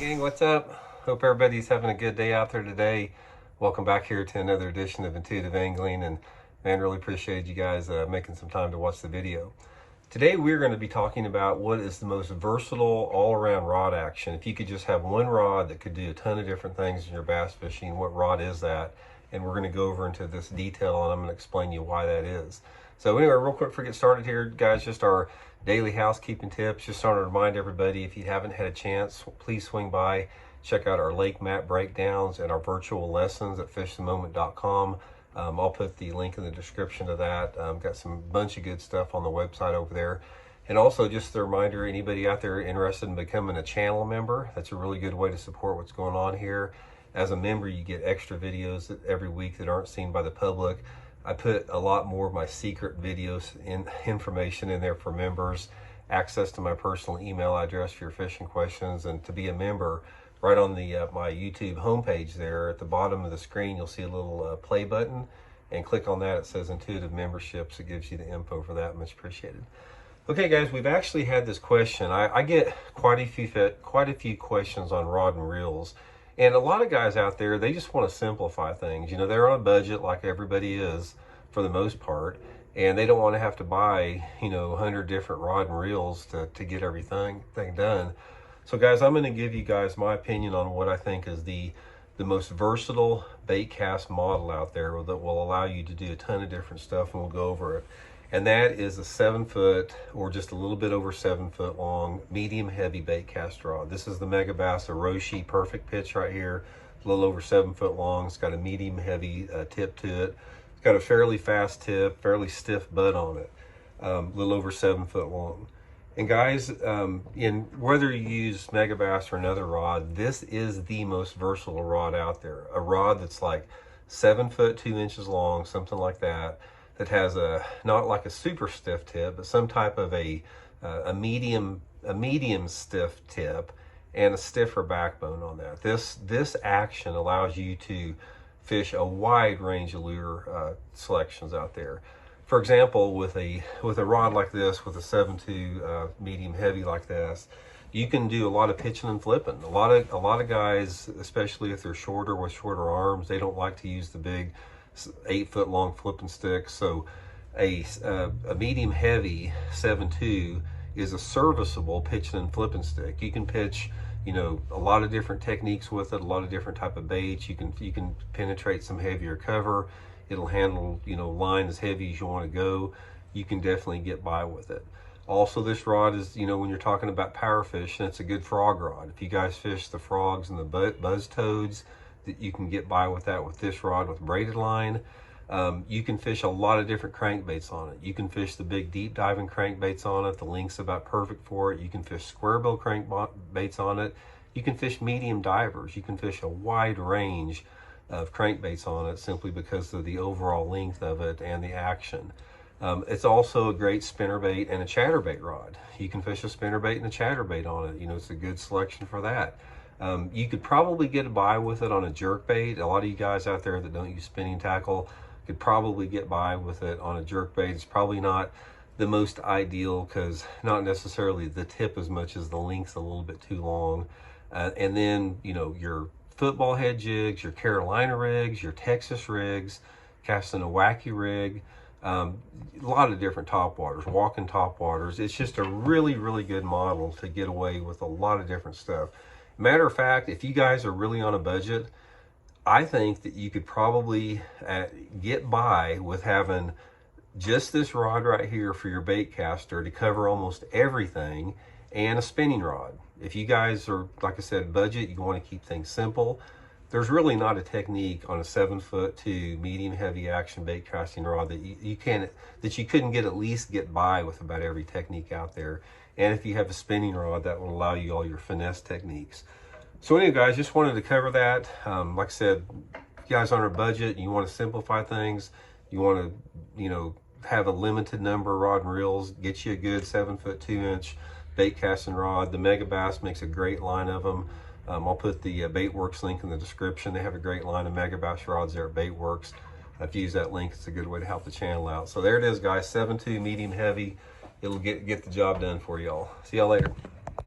Gang, what's up? Hope everybody's having a good day out there today. Welcome back here to another edition of Intuitive Angling, and man, really appreciate you guys making some time to watch the video. Today we're going to be talking about what is the most versatile all-around rod action. If you could just have one rod that could do a ton of different things in your bass fishing, what rod is that? And we're going to go over into this detail, and I'm going to explain you why that is. So anyway, real quick before we get started here, guys, just our daily housekeeping tips. Just want to remind everybody, if you haven't had a chance, please swing by, check out our lake map breakdowns and our virtual lessons at fishthemoment.com. I'll put the link in the description of that. Got some bunch of good stuff on the website over there. And also just a reminder, anybody out there interested in becoming a channel member, that's a really good way to support what's going on here. As a member, you get extra videos every week that aren't seen by the public. I put a lot more of my secret videos information in there for members, access to my personal email address for your fishing questions, and to be a member, right on the my YouTube homepage there at the bottom of the screen, you'll see a little play button, and click on that. It says Intuitive Memberships. It gives you the info for that. Much appreciated. Okay, guys, we've actually had this question. I get quite a few questions on rod and reels. And a lot of guys out there, they just want to simplify things. You know, they're on a budget like everybody is for the most part, and they don't want to have to buy, 100 different rod and reels to get everything done. So guys, I'm going to give you guys my opinion on what I think is the most versatile bait cast model out there that will allow you to do a ton of different stuff, and we'll go over it. And that is a 7 foot or just a little bit over 7 foot long medium heavy bait cast rod. This is the Megabass Oroshi Perfect Pitch right here, a little over 7 foot long. It's got a medium heavy tip to it. It's got a fairly fast tip, fairly stiff butt on it, a little over 7 foot long. And guys, in whether you use Megabass or another rod, this is the most versatile rod out there. A rod that's like 7 foot 2 inches long, something like that. That has not like a super stiff tip, but some type of a medium stiff tip and a stiffer backbone on that. This action allows you to fish a wide range of lure selections out there. For example, with a rod like this, with a 7.2 medium heavy like this, you can do a lot of pitching and flipping. A lot of guys, especially if they're shorter with shorter arms, they don't like to use the big 8 foot long flipping stick. So a medium heavy 7.2 is a serviceable pitching and flipping stick. You can pitch, a lot of different techniques with it, a lot of different type of baits. You can penetrate some heavier cover. It'll handle, line as heavy as you want to go. You can definitely get by with it. Also, this rod is, when you're talking about power fishing, it's a good frog rod. If you guys fish the frogs and the buzz toads, that you can get by with that with this rod with braided line. You can fish a lot of different crankbaits on it. You can fish the big deep diving crankbaits on it. The link's about perfect for it. You can fish square bill crankbaits on it. You can fish medium divers. You can fish a wide range of crankbaits on it simply because of the overall length of it and the action. It's also a great spinnerbait and a chatterbait rod. You can fish a spinnerbait and a chatterbait on it. It's a good selection for that. You could probably get by with it on a jerkbait. A lot of you guys out there that don't use spinning tackle could probably get by with it on a jerkbait. It's probably not the most ideal because not necessarily the tip as much as the length's a little bit too long. And then, your football head jigs, your Carolina rigs, your Texas rigs, casting a wacky rig, a lot of different topwaters, walking topwaters. It's just a really, really good model to get away with a lot of different stuff. Matter of fact, if you guys are really on a budget, I think that you could probably get by with having just this rod right here for your bait caster to cover almost everything, and a spinning rod. If you guys are, like I said, budget, you want to keep things simple, there's really not a technique on a 7 foot 2 medium heavy action bait casting rod that you couldn't at least get by with about every technique out there. And if you have a spinning rod, that will allow you all your finesse techniques. So anyway, guys, just wanted to cover that. Like I said, you guys on a budget, you want to simplify things, you want to, have a limited number of rod and reels, get you a good 7 foot 2 inch bait casting rod. The Megabass makes a great line of them. I'll put the Baitworks link in the description. They have a great line of Megabass rods there at Baitworks. If you use that link, it's a good way to help the channel out. So there it is, guys, 7.2 medium heavy. It'll get the job done for y'all. See y'all later.